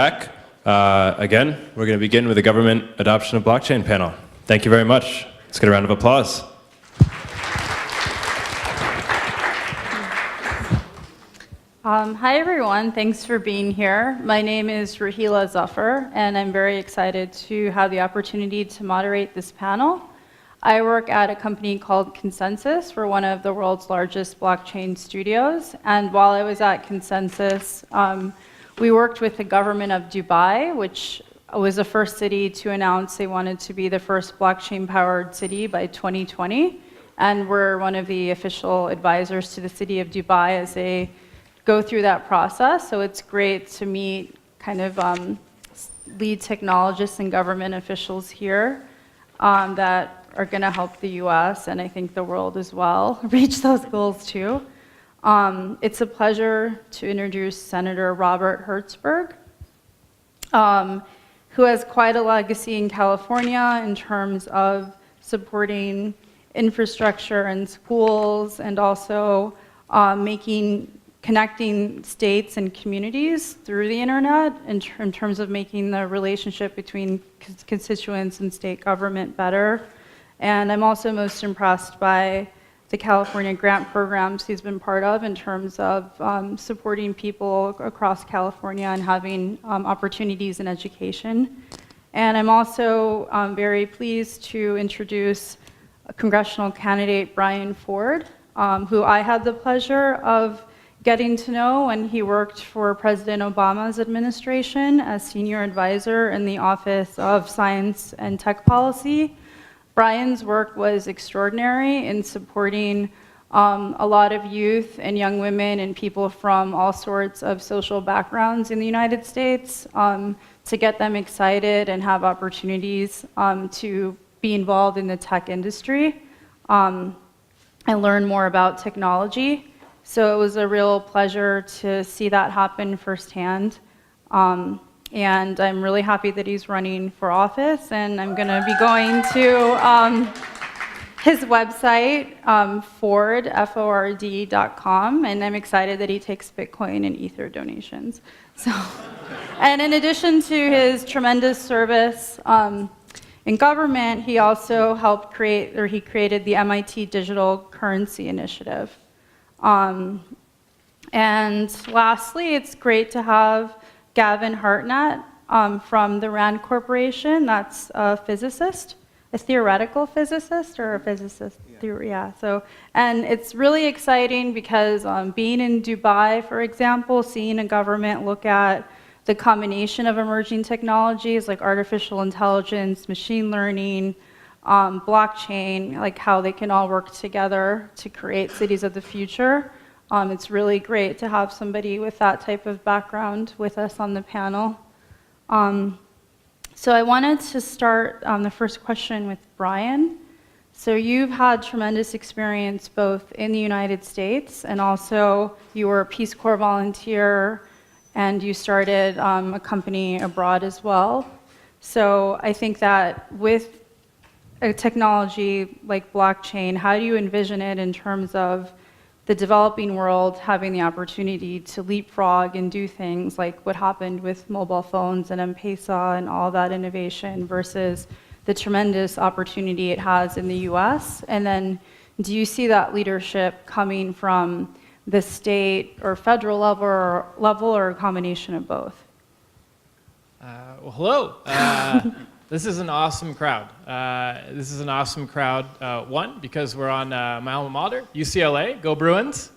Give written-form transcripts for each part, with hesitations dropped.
Back. Again, we're going to begin with the government adoption of blockchain panel. Thank you very much. Let's get a round of applause. Hi everyone, thanks for being here. My name is Rahilla Zafar, and I'm very excited to have the opportunity to moderate this panel. I work at a company called Consensys. We're one of the world's largest blockchain studios, and while I was at Consensys, we worked with the government of Dubai, which was the first city to announce they wanted to be the first blockchain-powered city by 2020, and we're one of the official advisors to the city of Dubai as they go through that process. So it's great to meet kind of lead technologists and government officials here that are going to help the US and I think the world as well reach those goals too. It's a pleasure to introduce Senator Robert Hertzberg, who has quite a legacy in California in terms of supporting infrastructure and schools and also connecting states and communities through the internet in terms of making the relationship between constituents and state government better. And I'm also most impressed by the California grant programs he's been part of in terms of supporting people across California and having opportunities in education. And I'm also very pleased to introduce a congressional candidate, Brian Forde, who I had the pleasure of getting to know when he worked for President Obama's administration as senior advisor in the Office of Science and Tech Policy. Brian's work was extraordinary in supporting a lot of youth and young women and people from all sorts of social backgrounds in the United States to get them excited and have opportunities to be involved in the tech industry and learn more about technology. So it was a real pleasure to see that happen firsthand. And I'm really happy that he's running for office, and I'm going to be going to his website, Forde, Ford.com, and I'm excited that he takes Bitcoin and Ether donations. So, and in addition to his tremendous service in government, he also helped created the MIT Digital Currency Initiative. And lastly, it's great to have Gavin Hartnett from the RAND Corporation. That's a physicist, a theoretical physicist, or a physicist. Yeah. So, and it's really exciting because being in Dubai, for example, seeing a government look at the combination of emerging technologies like artificial intelligence, machine learning, blockchain, like how they can all work together to create cities of the future. It's really great to have somebody with that type of background with us on the panel. So I wanted to start the first question with Brian. So you've had tremendous experience both in the United States and also you were a Peace Corps volunteer and you started a company abroad as well. So I think that with a technology like blockchain, how do you envision it in terms of the developing world having the opportunity to leapfrog and do things like what happened with mobile phones and M-Pesa and all that innovation versus the tremendous opportunity it has in the US? And then do you see that leadership coming from the state or federal level or a combination of both? Well, hello. This is an awesome crowd. This is an awesome crowd, one, because we're on my alma mater, UCLA, go Bruins.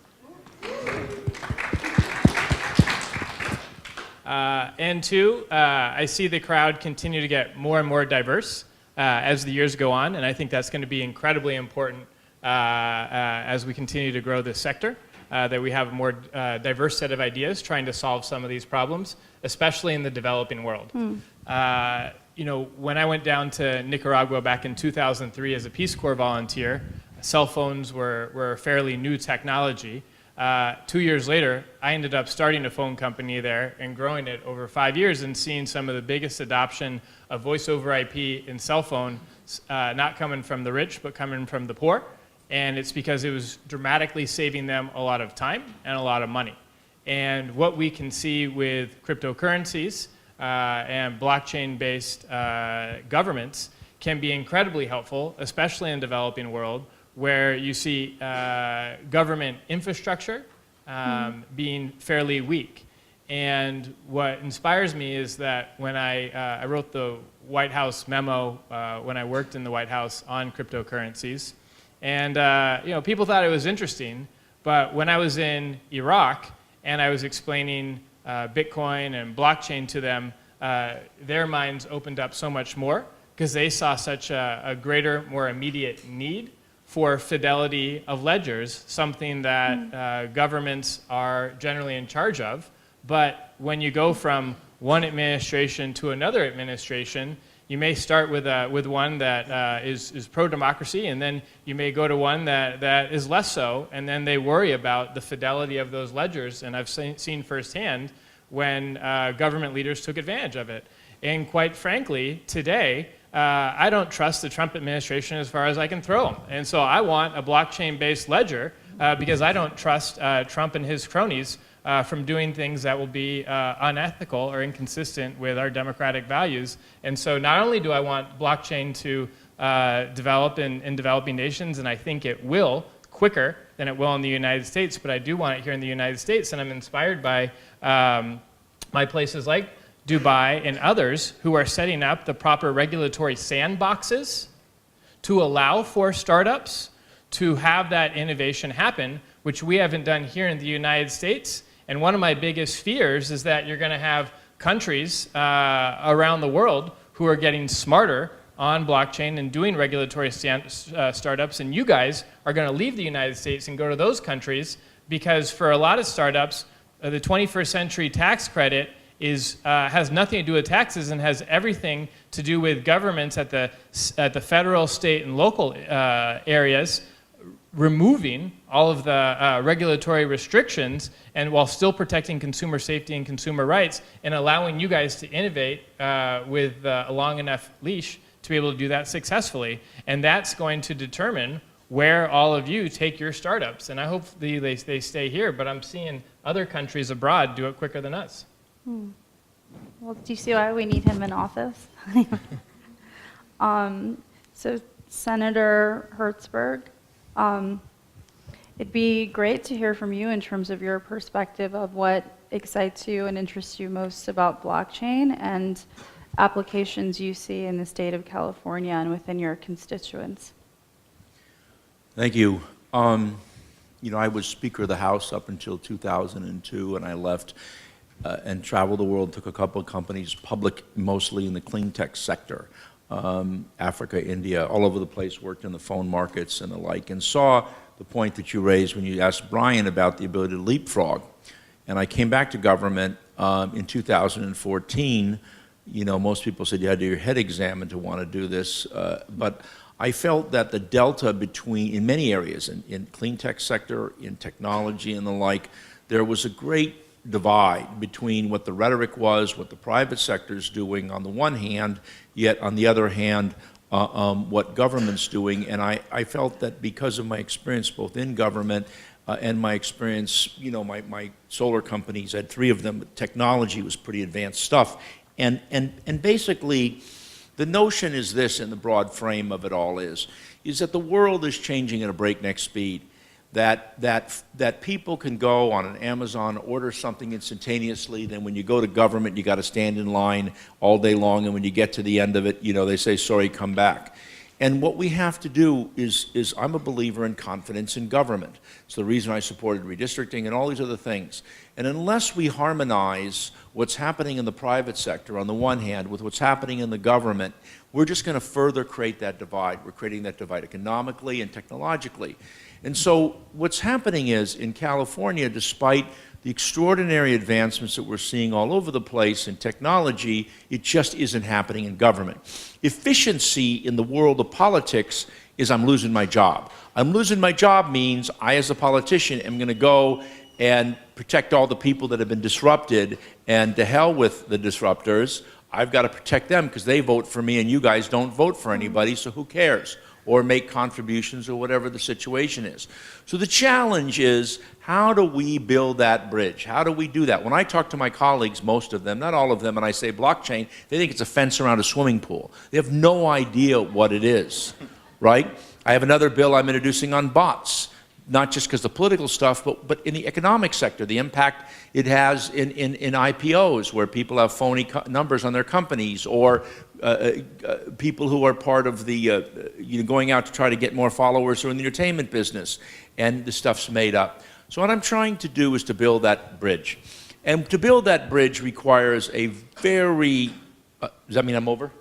And two, I see the crowd continue to get more and more diverse as the years go on, and I think that's going to be incredibly important as we continue to grow this sector, that we have a more diverse set of ideas trying to solve some of these problems, especially in the developing world. You know, when I went down to Nicaragua back in 2003 as a Peace Corps volunteer, cell phones were a fairly new technology. 2 years later, I ended up starting a phone company there and growing it over 5 years and seeing some of the biggest adoption of voice over IP in cell phone, not coming from the rich, but coming from the poor. And it's because it was dramatically saving them a lot of time and a lot of money. And what we can see with cryptocurrencies and blockchain-based governments can be incredibly helpful, especially in the developing world, where you see government infrastructure being fairly weak. And what inspires me is that when I wrote the White House memo when I worked in the White House on cryptocurrencies, and people thought it was interesting, but when I was in Iraq and I was explaining Bitcoin and blockchain to them, their minds opened up so much more because they saw such a greater, more immediate need for fidelity of ledgers, something that governments are generally in charge of. But when you go from one administration to another administration, you may start with one that is pro-democracy, and then you may go to one that is less so, and then they worry about the fidelity of those ledgers. And I've seen firsthand when government leaders took advantage of it. And quite frankly, today, I don't trust the Trump administration as far as I can throw them. And so I want a blockchain-based ledger because I don't trust Trump and his cronies from doing things that will be unethical or inconsistent with our democratic values. And so not only do I want blockchain to develop in developing nations, and I think it will quicker than it will in the United States, but I do want it here in the United States, and I'm inspired by my places like Dubai and others who are setting up the proper regulatory sandboxes to allow for startups to have that innovation happen, which we haven't done here in the United States. And one of my biggest fears is that you're going to have countries around the world who are getting smarter on blockchain and doing regulatory startups, and you guys are going to leave the United States and go to those countries because for a lot of startups, the 21st century tax credit has nothing to do with taxes and has everything to do with governments at the federal, state, and local areas removing all of the regulatory restrictions and while still protecting consumer safety and consumer rights and allowing you guys to innovate with a long enough leash to be able to do that successfully. And that's going to determine where all of you take your startups. And I hope they stay here, but I'm seeing other countries abroad do it quicker than us. Well, do you see why we need him in office? So Senator Hertzberg, it'd be great to hear from you in terms of your perspective of what excites you and interests you most about blockchain and applications you see in the state of California and within your constituents. Thank you. I was Speaker of the House up until 2002, and I left and traveled the world, took a couple of companies public, mostly in the clean tech sector. Africa, India, all over the place, worked in the phone markets and the like, and saw the point that you raised when you asked Brian about the ability to leapfrog. And I came back to government in 2014. Most people said you had your head examined to want to do this, but I felt that the delta between, in many areas, in clean tech sector, in technology and the like, there was a great divide between what the rhetoric was, what the private sector is doing on the one hand, yet on the other hand, what government's doing. And I felt that because of my experience both in government and my experience, my solar companies, I had 3 of them, technology was pretty advanced stuff. And basically, the notion is this, in the broad frame of it all is that the world is changing at a breakneck speed. That people can go on an Amazon, order something instantaneously, then when you go to government, you got to stand in line all day long, and when you get to the end of it, they say, sorry, come back. And what we have to do is I'm a believer in confidence in government. It's the reason I supported redistricting and all these other things. And unless we harmonize what's happening in the private sector on the one hand with what's happening in the government, we're just going to further create that divide. We're creating that divide economically and technologically. And so what's happening is, in California, despite the extraordinary advancements that we're seeing all over the place in technology, it just isn't happening in government. Efficiency in the world of politics is I'm losing my job. I'm losing my job means I, as a politician, am going to go and protect all the people that have been disrupted, and to hell with the disruptors. I've got to protect them because they vote for me and you guys don't vote for anybody, so who cares? or make contributions or whatever the situation is. So the challenge is, how do we build that bridge? How do we do that? When I talk to my colleagues, most of them, not all of them, and I say blockchain, they think it's a fence around a swimming pool. They have no idea what it is, right? I have another bill I'm introducing on bots, not just because of the political stuff, but in the economic sector, the impact it has in IPOs, where people have phony numbers on their companies, or people who are part of the, going out to try to get more followers who are in the entertainment business, and the stuff's made up. So what I'm trying to do is to build that bridge. And to build that bridge requires a very, does that mean I'm over?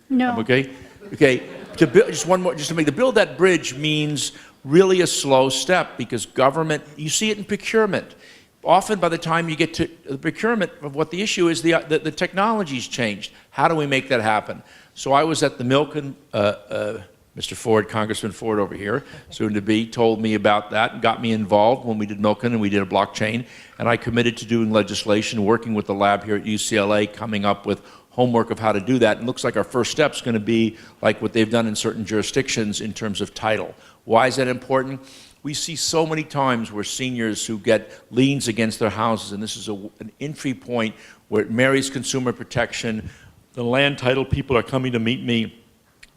No. I'm okay? Okay, to build, to build that bridge means really a slow step, because government, you see it in procurement. Often by the time you get to the procurement of what the issue is, the technology's changed. How do we make that happen? So I was at the Milken, Mr. Forde, Congressman Forde over here, soon to be, told me about that and got me involved when we did Milken and we did a blockchain. And I committed to doing legislation, working with the lab here at UCLA, coming up with homework of how to do that. And it looks like our first step's going to be like what they've done in certain jurisdictions in terms of title. Why is that important? We see so many times where seniors who get liens against their houses, and this is an entry point where it marries consumer protection. The land title people are coming to meet me,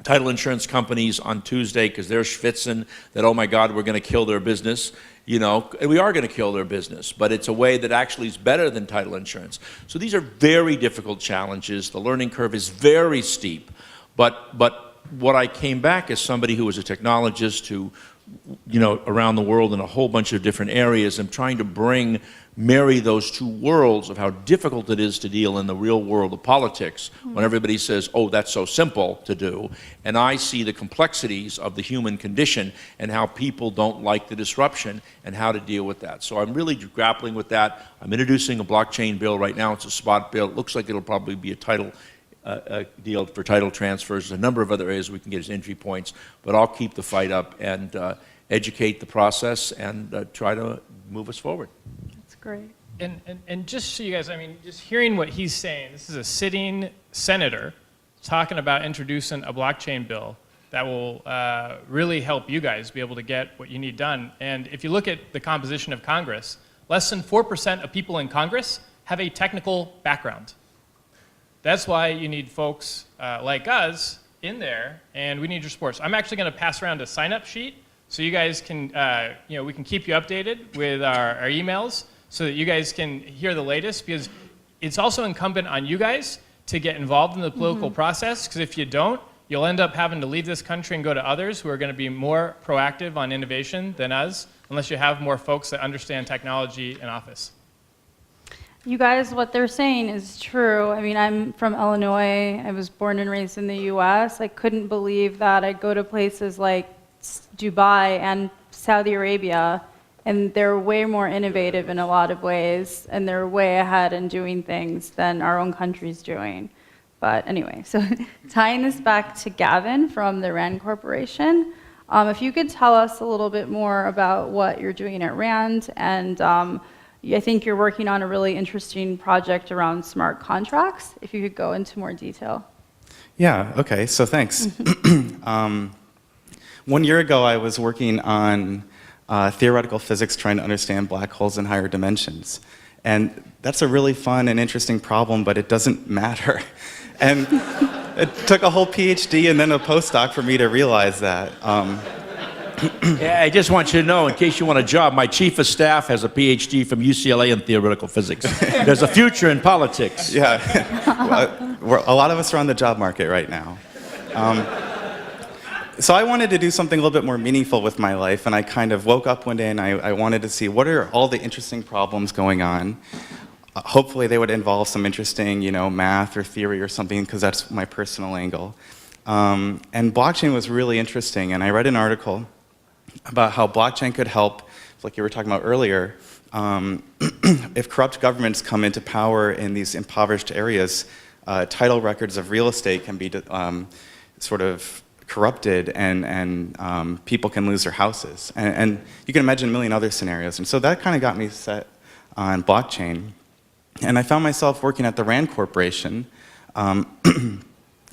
title insurance companies on Tuesday, because they're schwitzing that, oh my God, we're going to kill their business. And we are going to kill their business, but it's a way that actually is better than title insurance. So these are very difficult challenges. The learning curve is very steep, but what I came back as somebody who was a technologist who, around the world in a whole bunch of different areas, I'm trying to marry those two worlds of how difficult it is to deal in the real world of politics when everybody says, oh, that's so simple to do. And I see the complexities of the human condition and how people don't like the disruption and how to deal with that. So I'm really grappling with that. I'm introducing a blockchain bill right now. It's a spot bill. It looks like it'll probably be a title deal for title transfers. There's a number of other areas we can get as entry points, but I'll keep the fight up and educate the process and try to move us forward. That's great. And just so you guys, just hearing what he's saying, this is a sitting senator talking about introducing a blockchain bill that will really help you guys be able to get what you need done. And if you look at the composition of Congress, less than 4% of people in Congress have a technical background. That's why you need folks like us in there, and we need your support. So I'm actually going to pass around a sign-up sheet so you guys can, we can keep you updated with our emails so that you guys can hear the latest, because it's also incumbent on you guys to get involved in the political process, because if you don't, you'll end up having to leave this country and go to others who are going to be more proactive on innovation than us, unless you have more folks that understand technology in office. You guys, what they're saying is true. I'm from Illinois. I was born and raised in the US. I couldn't believe that I'd go to places like Dubai and Saudi Arabia, and they're way more innovative in a lot of ways, and they're way ahead in doing things than our own country's doing. But anyway, so tying this back to Gavin from the RAND Corporation, if you could tell us a little bit more about what you're doing at RAND, and I think you're working on a really interesting project around smart contracts. If you could go into more detail. Yeah, okay, so thanks. 1 year ago, I was working on theoretical physics trying to understand black holes in higher dimensions. And that's a really fun and interesting problem, but it doesn't matter. And it took a whole PhD and then a postdoc for me to realize that. Yeah, I just want you to know, in case you want a job, my chief of staff has a PhD from UCLA in theoretical physics. There's a future in politics. Yeah, a lot of us are on the job market right now. So I wanted to do something a little bit more meaningful with my life, and I kind of woke up one day and I wanted to see what are all the interesting problems going on. Hopefully they would involve some interesting, math or theory or something, because that's my personal angle. And blockchain was really interesting, and I read an article about how blockchain could help, like you were talking about earlier, if corrupt governments come into power in these impoverished areas, title records of real estate can be sort of corrupted, and people can lose their houses. And you can imagine a million other scenarios. And so that kind of got me set on blockchain. And I found myself working at the RAND Corporation,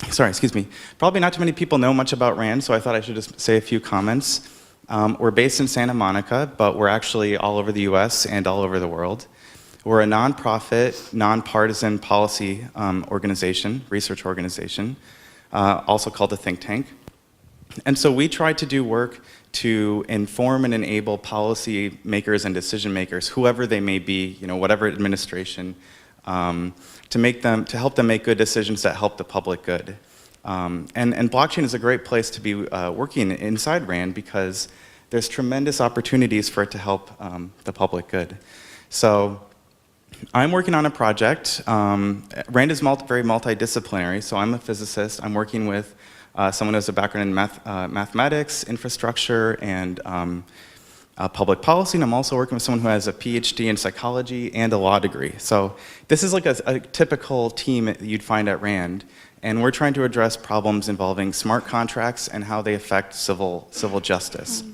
excuse me. Probably not too many people know much about RAND, so I thought I should just say a few comments. We're based in Santa Monica, but we're actually all over the US and all over the world. We're a nonprofit, nonpartisan policy organization, research organization, also called a think tank. And so we try to do work to inform and enable policy makers and decision makers, whoever they may be, whatever administration, to help them make good decisions that help the public good. And blockchain is a great place to be working inside RAND because there's tremendous opportunities for it to help the public good. So I'm working on a project. RAND is very multidisciplinary, so I'm a physicist. I'm working with someone who has a background in mathematics, infrastructure, and public policy, and I'm also working with someone who has a PhD in psychology and a law degree. So this is like a typical team that you'd find at RAND, and we're trying to address problems involving smart contracts and how they affect civil justice.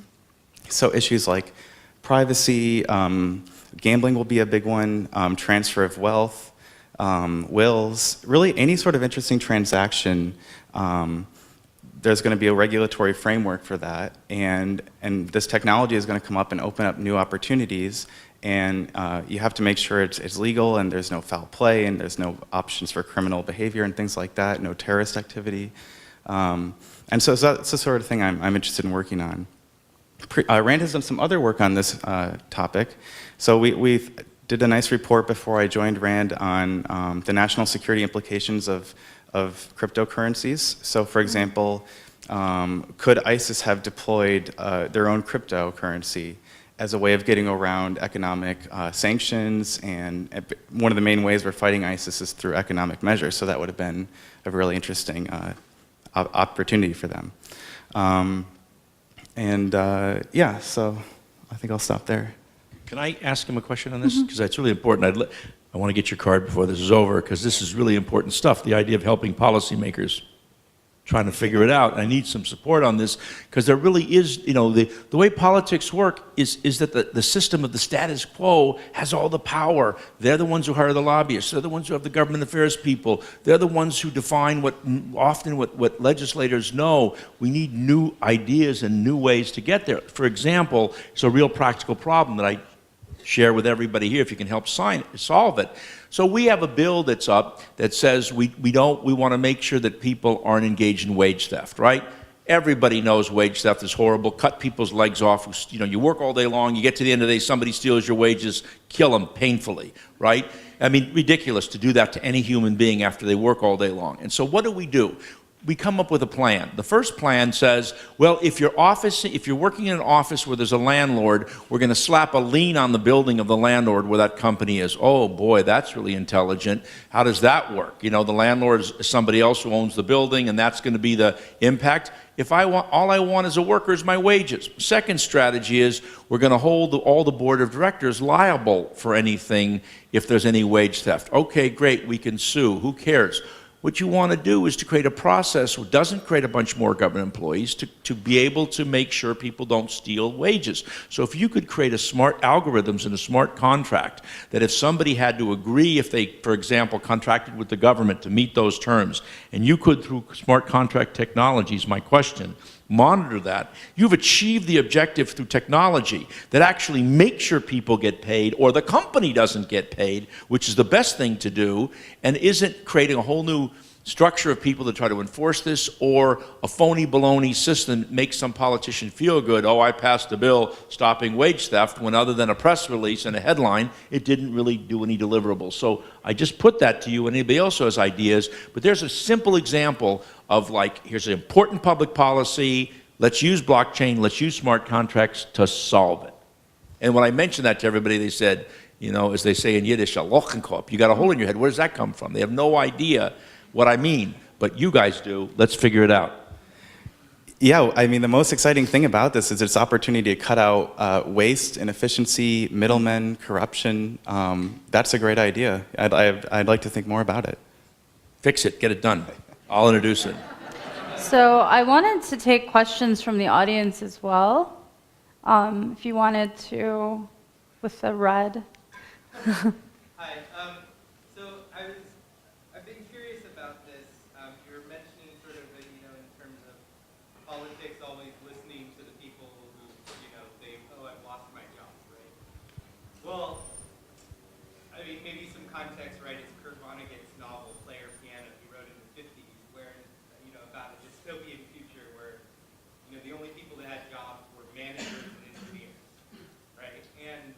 So issues like privacy, gambling will be a big one, transfer of wealth, wills, really any sort of interesting transaction. There's going to be a regulatory framework for that, and this technology is going to come up and open up new opportunities, and you have to make sure it's legal and there's no foul play and there's no options for criminal behavior and things like that, no terrorist activity. And so that's the sort of thing I'm interested in working on. RAND has done some other work on this topic. So we did a nice report before I joined RAND on the national security implications of cryptocurrencies. So for example, could ISIS have deployed their own cryptocurrency as a way of getting around economic sanctions? And one of the main ways we're fighting ISIS is through economic measures, so that would have been a really interesting opportunity for them. Yeah, so I think I'll stop there. Can I ask him a question on this? Because that's really important. I want to get your card before this is over, because this is really important stuff, the idea of helping policymakers trying to figure it out. I need some support on this, because there really is, the way politics work is that the system of the status quo has all the power. They're the ones who hire the lobbyists. They're the ones who have the government affairs people. They're the ones who define what legislators know. We need new ideas and new ways to get there. For example, it's a real practical problem that I share with everybody here if you can help solve it. So we have a bill that's up that says we want to make sure that people aren't engaged in wage theft, right? Everybody knows wage theft is horrible. Cut people's legs off. You work all day long. You get to the end of the day, somebody steals your wages, kill them painfully, right? I mean, ridiculous to do that to any human being after they work all day long. And so what do? We come up with a plan. The first plan says, well, if you're working in an office where there's a landlord, we're going to slap a lien on the building of the landlord where that company is. Oh boy, that's really intelligent. How does that work? The landlord is somebody else who owns the building, and that's going to be the impact. All I want as a worker is my wages. Second strategy is we're going to hold all the board of directors liable for anything if there's any wage theft. Okay, great, we can sue. Who cares? What you want to do is to create a process that doesn't create a bunch more government employees to be able to make sure people don't steal wages. So if you could create a smart algorithms and a smart contract that if somebody had to agree, if they, for example, contracted with the government to meet those terms, and you could, through smart contract technologies, my question, monitor that, you've achieved the objective through technology that actually makes sure people get paid or the company doesn't get paid, which is the best thing to do, and isn't creating a whole new structure of people to try to enforce this, or a phony baloney system that makes some politician feel good. Oh, I passed a bill stopping wage theft, when other than a press release and a headline, it didn't really do any deliverables. So I just put that to you, and anybody else who has ideas, but there's a simple example of here's an important public policy, let's use blockchain, let's use smart contracts to solve it. And when I mentioned that to everybody, they said, as they say in Yiddish, a Lochenkopf, you got a hole in your head, where does that come from? They have no idea what I mean, but you guys do. Let's figure it out. Yeah, I mean, the most exciting thing about this is its opportunity to cut out waste, inefficiency, middlemen, corruption. That's a great idea. I'd like to think more about it. Fix it, get it done. I'll introduce it. So I wanted to take questions from the audience as well. If you wanted to, with the red. Hi. So I've been curious about this. You were mentioning skeptics always listening to the people who, I've lost my job, right? Well, I mean, maybe some context, right? It's Kurt Vonnegut's novel, Player Piano, he wrote in the 50s, where, about a dystopian future where, the only people that had jobs were managers and engineers, right? And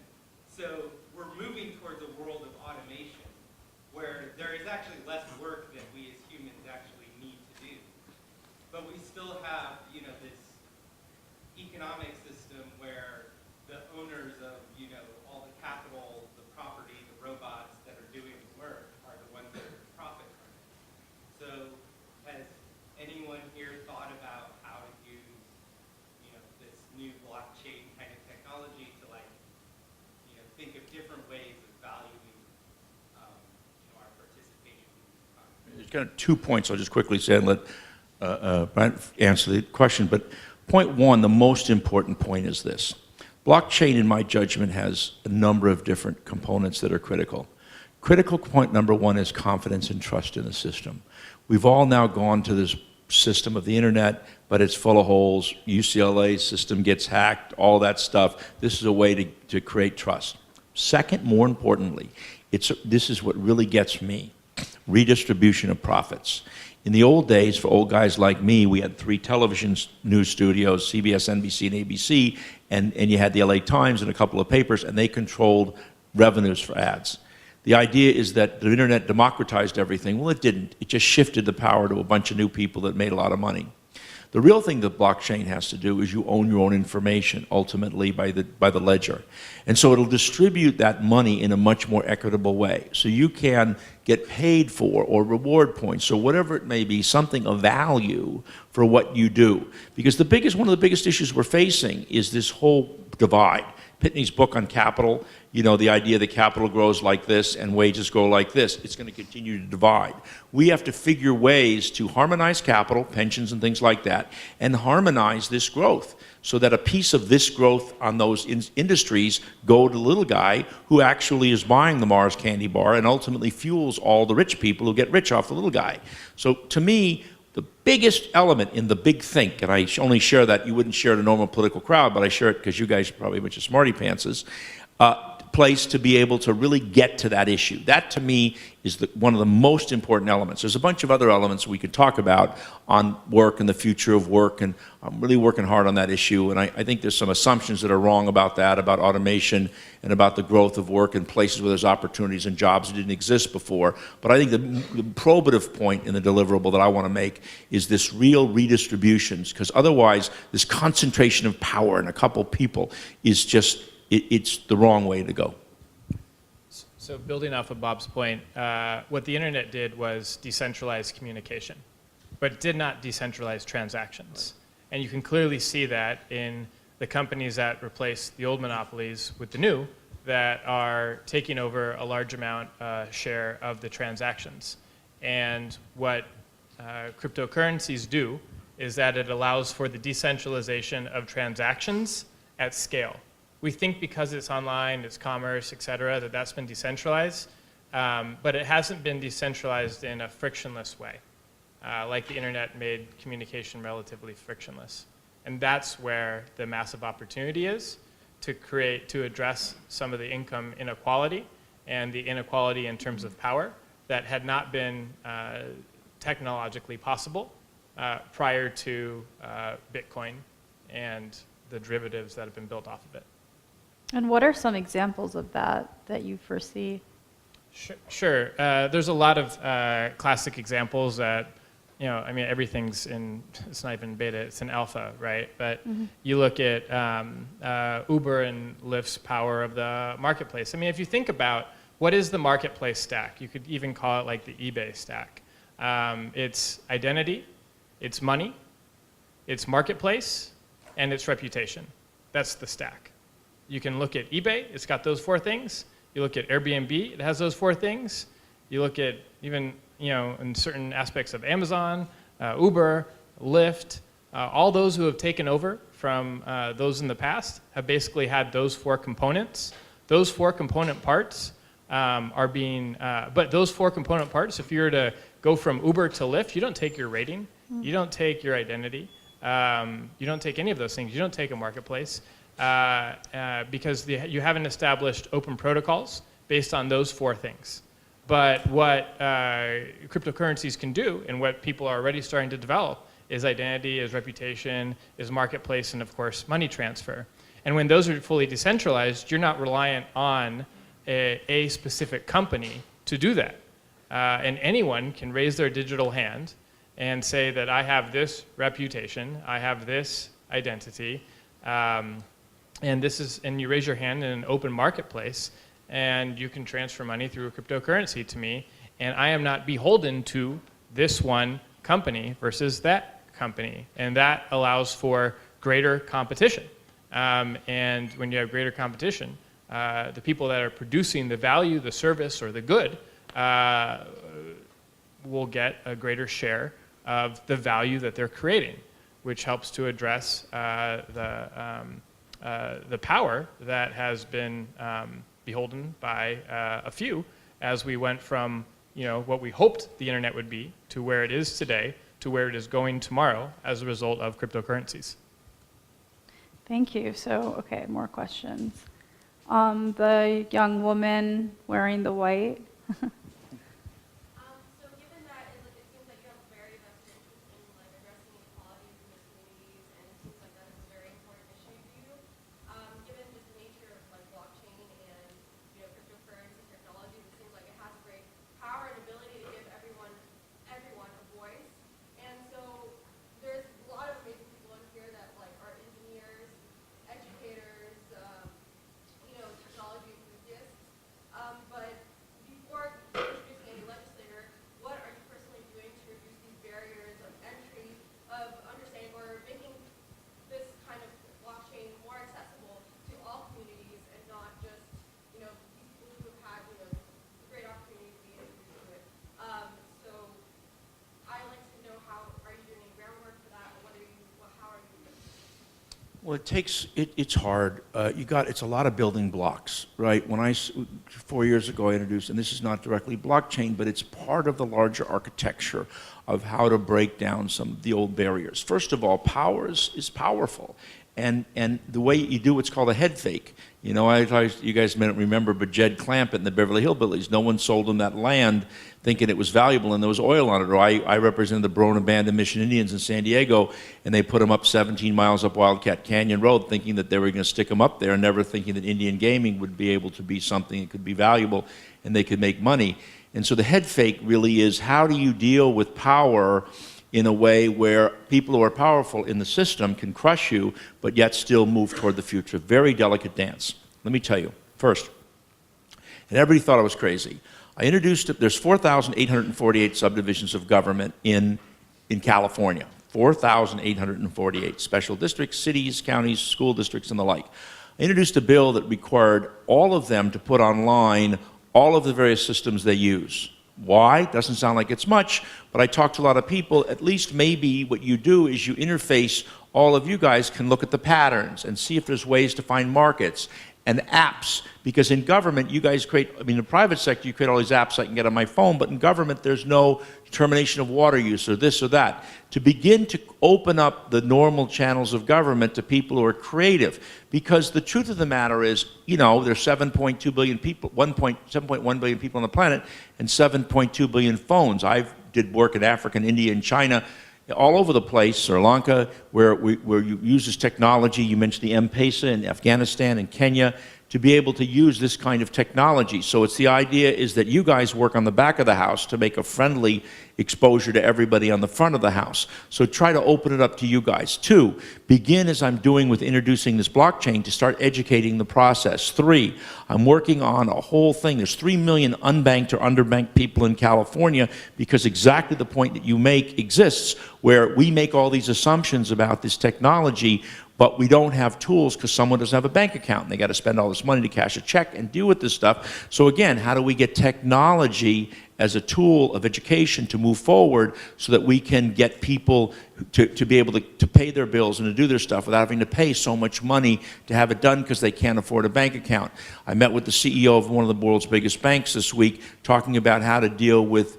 so we're moving towards a world of automation where there is actually less work that we as humans actually need to do. But we still have, this economic system where the owners of, all the capital, the property, the robots that are doing the work are the ones that are profit from it. So has anyone here thought about how to use, this new blockchain kind of technology to think of different ways of valuing, our participation in the economy? There's kind of 2 points I'll just quickly say and let Brian answer the question. But point one, the most important point is this. Blockchain, in my judgment, has a number of different components that are critical. Critical point number one is confidence and trust in the system. We've all now gone to this system of the internet, but it's full of holes. UCLA system gets hacked, all that stuff. This is a way to create trust. Second, more importantly, this is what really gets me, redistribution of profits. In the old days, for old guys like me, we had 3 television news studios, CBS, NBC, and ABC, and you had the LA Times and a couple of papers, and they controlled revenues for ads. The idea is that the internet democratized everything. Well, it didn't. It just shifted the power to a bunch of new people that made a lot of money. The real thing that blockchain has to do is you own your own information, ultimately by the ledger. And so it'll distribute that money in a much more equitable way. So you can get paid for or reward points, or whatever it may be, something of value for what you do. Because one of the biggest issues we're facing is this whole divide. Pitney's book on capital, the idea that capital grows like this and wages grow like this, it's going to continue to divide. We have to figure ways to harmonize capital, pensions and things like that, and harmonize this growth so that a piece of this growth on those industries go to the little guy who actually is buying the Mars candy bar and ultimately fuels all the rich people who get rich off the little guy. So to me, the biggest element in the big think, and I only share that, you wouldn't share it in a normal political crowd, but I share it because you guys are probably a bunch of smarty pantses, place to be able to really get to that issue. That, to me, is one of the most important elements. There's a bunch of other elements we could talk about on work and the future of work, and I'm really working hard on that issue, and I think there's some assumptions that are wrong about that, about automation and about the growth of work in places where there's opportunities and jobs that didn't exist before. But I think the probative point in the deliverable that I want to make is this real redistributions, because otherwise this concentration of power in a couple people is just, it's the wrong way to go. So building off of Bob's point, what the internet did was decentralize communication, but it did not decentralize transactions. And you can clearly see that in the companies that replace the old monopolies with the new that are taking over a large amount share of the transactions. And what cryptocurrencies do is that it allows for the decentralization of transactions at scale. We think because it's online, it's commerce, et cetera, that that's been decentralized, but it hasn't been decentralized in a frictionless way, like the internet made communication relatively frictionless. And that's where the massive opportunity is to address some of the income inequality and the inequality in terms of power that had not been technologically possible prior to Bitcoin and the derivatives that have been built off of it. And what are some examples of that you foresee? Sure. There's a lot of classic examples that, I mean, everything's it's not even beta, it's in alpha, right? But you look at Uber and Lyft's power of the marketplace. I mean, if you think about what is the marketplace stack, you could even call it like the eBay stack. It's identity, it's money, it's marketplace, and it's reputation. That's the stack. You can look at eBay, it's got those 4 things. You look at Airbnb, it has those 4 things. You look at even, in certain aspects of Amazon, Uber, Lyft, all those who have taken over from those in the past have basically had those 4 components. Those 4 component parts are being, but those 4 component parts, if you were to go from Uber to Lyft, you don't take your rating, you don't take your identity, You don't take any of those things. You don't take a marketplace because you haven't established open protocols based on those 4 things. But what cryptocurrencies can do, and what people are already starting to develop, is identity, is reputation, is marketplace, and of course, money transfer. And when those are fully decentralized, you're not reliant on a specific company to do that. And anyone can raise their digital hand and say that I have this reputation, I have this identity, and you raise your hand in an open marketplace, and you can transfer money through a cryptocurrency to me, and I am not beholden to this one company versus that company. And that allows for greater competition. And when you have greater competition, the people that are producing the value, the service, or the good will get a greater share of the value that they're creating, which helps to address the power that has been beholden by a few as we went from what we hoped the internet would be to where it is today to where it is going tomorrow as a result of cryptocurrencies. Thank you. So, okay, more questions. The young woman wearing the white. So given that it seems like you have very vested interest in addressing inequalities in the communities, and it seems like that is a very important issue to you, given just the nature of blockchain and cryptocurrency technology, it seems like it has great power and ability to give everyone a voice. And so there's a lot of amazing people in here that are engineers, educators, technology enthusiasts. But before introducing any legislator, what are you personally doing to reduce these barriers of entry, of understanding or making this kind of blockchain more accessible to all communities and not just, these people who have had, the great opportunity to be introduced to it. So I'd like to know are you doing any groundwork for that, or how are you doing it? Well, it's hard. It's a lot of building blocks, right? When 4 years ago I introduced, and this is not directly blockchain, but it's part of the larger architecture of how to break down some of the old barriers. First of all, power is powerful. And the way you do what's called a head fake. You guys may not remember, but Jed Clampett and the Beverly Hillbillies, no one sold him that land thinking it was valuable and there was oil on it. Or I represented the Barona Band of Mission Indians in San Diego, and they put them up 17 miles up Wildcat Canyon Road thinking that they were going to stick them up there, and never thinking that Indian gaming would be able to be something that could be valuable and they could make money. And so the head fake really is, how do you deal with power in a way where people who are powerful in the system can crush you, but yet still move toward the future? Very delicate dance. Let me tell you. First, and everybody thought I was crazy. I introduced it. There's 4,848 subdivisions of government in California. 4,848 special districts, cities, counties, school districts, and the like. I introduced a bill that required all of them to put online all of the various systems they use. Why? Doesn't sound like it's much, but I talked to a lot of people. At least maybe what you do is you interface, all of you guys can look at the patterns and see if there's ways to find markets and apps. Because in government, you guys create, in the private sector, you create all these apps I can get on my phone, but in government, there's no determination of water use or this or that. To begin to open up the normal channels of government to people who are creative. Because the truth of the matter is, there's 7.2 billion people, 7.1 billion people on the planet, and 7.2 billion phones. I did work in Africa and India and China, all over the place, Sri Lanka, where you use this technology. You mentioned the M-Pesa in Afghanistan and Kenya, to be able to use this kind of technology. So it's the idea is that you guys work on the back of the house to make a friendly exposure to everybody on the front of the house. So try to open it up to you guys. 2, begin as I'm doing with introducing this blockchain to start educating the process. 3, I'm working on a whole thing. There's 3 million unbanked or underbanked people in California because exactly the point that you make exists, where we make all these assumptions about this technology, but we don't have tools because someone doesn't have a bank account and they got to spend all this money to cash a check and deal with this stuff. So again, how do we get technology as a tool of education to move forward so that we can get people to be able to pay their bills and to do their stuff without having to pay so much money to have it done because they can't afford a bank account? I met with the CEO of one of the world's biggest banks this week talking about how to deal with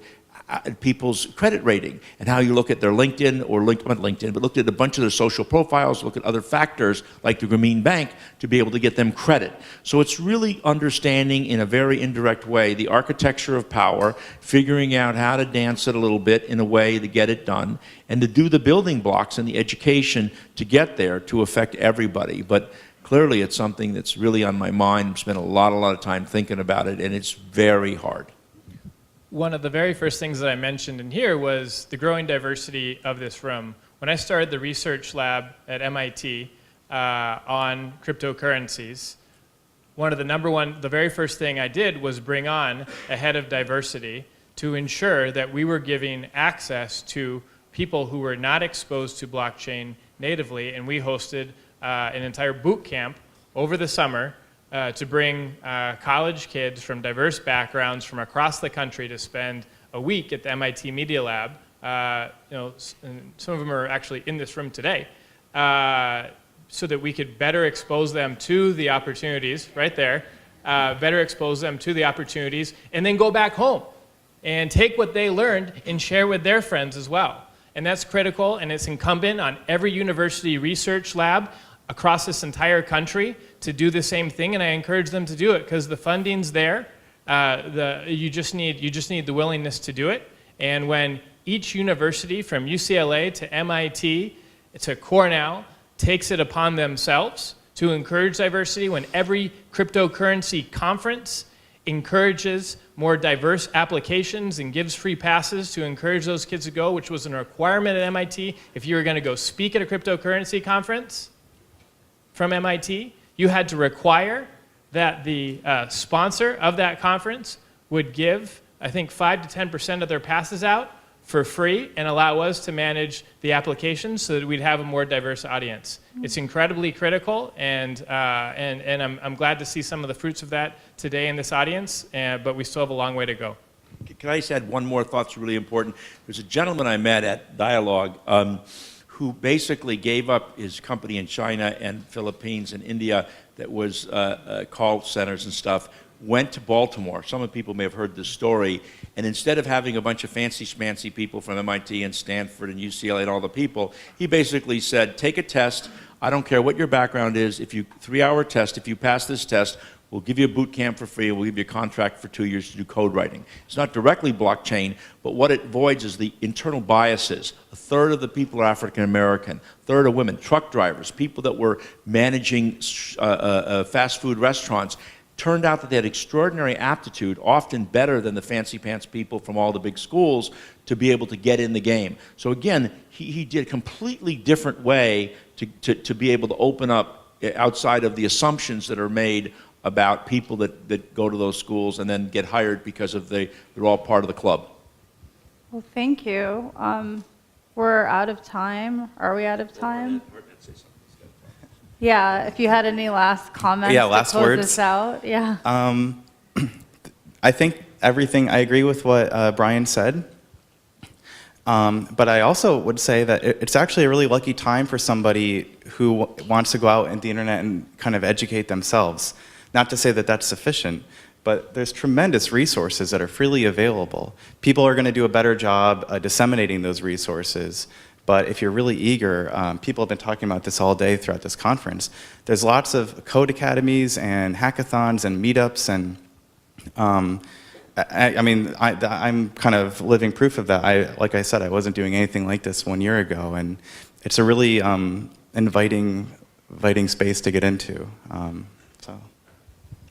people's credit rating and how you look at their LinkedIn or not LinkedIn, but looked at a bunch of their social profiles, look at other factors like the Grameen Bank to be able to get them credit. So it's really understanding in a very indirect way the architecture of power, figuring out how to dance it a little bit in a way to get it done, and to do the building blocks and the education to get there to affect everybody. But clearly it's something that's really on my mind. I've spent a lot of time thinking about it, and it's very hard. One of the very first things that I mentioned in here was the growing diversity of this room. When I started the research lab at MIT on cryptocurrencies, the very first thing I did was bring on a head of diversity to ensure that we were giving access to people who were not exposed to blockchain natively, and we hosted an entire boot camp over the summer to bring college kids from diverse backgrounds from across the country to spend a week at the MIT Media Lab. And some of them are actually in this room today, so that we could better expose them to the opportunities, right there, better expose them to the opportunities, and then go back home and take what they learned and share with their friends as well. And that's critical, and it's incumbent on every university research lab across this entire country to do the same thing, and I encourage them to do it because the funding's there. You just need the willingness to do it. And when each university from UCLA to MIT to Cornell takes it upon themselves to encourage diversity, when every cryptocurrency conference encourages more diverse applications and gives free passes to encourage those kids to go, which was a requirement at MIT if you were going to go speak at a cryptocurrency conference from MIT, you had to require that the sponsor of that conference would give, I think, 5 to 10% of their passes out for free and allow us to manage the applications so that we'd have a more diverse audience. It's incredibly critical, and I'm glad to see some of the fruits of that today in this audience, but we still have a long way to go. Can I just add one more thought that's really important? There's a gentleman I met at Dialogue who basically gave up his company in China and Philippines and India that was call centers and stuff, went to Baltimore. Some of the people may have heard this story, and instead of having a bunch of fancy schmancy people from MIT and Stanford and UCLA and all the people, he basically said, take a test, I don't care what your background is, 3-hour test, if you pass this test, we'll give you a boot camp for free, and we'll give you a contract for 2 years to do code writing. It's not directly blockchain, but what it avoids is the internal biases. A third of the people are African American, a third are women, truck drivers, people that were managing fast food restaurants. Turned out that they had extraordinary aptitude, often better than the fancy pants people from all the big schools, to be able to get in the game. So again, he did a completely different way to be able to open up outside of the assumptions that are made about people that go to those schools and then get hired because they're all part of the club. Well, thank you. We're out of time. Are we out of time? Yeah, if you had any last comments to last close words. this out. Yeah. I think I agree with what Brian said. But I also would say that it's actually a really lucky time for somebody who wants to go out into the internet and kind of educate themselves. Not to say that that's sufficient, but there's tremendous resources that are freely available. People are going to do a better job disseminating those resources. But if you're really eager, people have been talking about this all day throughout this conference. There's lots of code academies and hackathons and meetups, and I'm kind of living proof of that. Like I said, I wasn't doing anything like this 1 year ago, and it's a really inviting space to get into.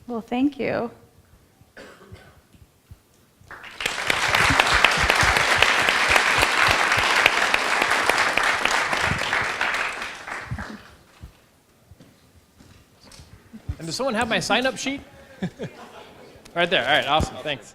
Well, thank you. And does someone have my sign-up sheet? Right there. All right, awesome. Thanks.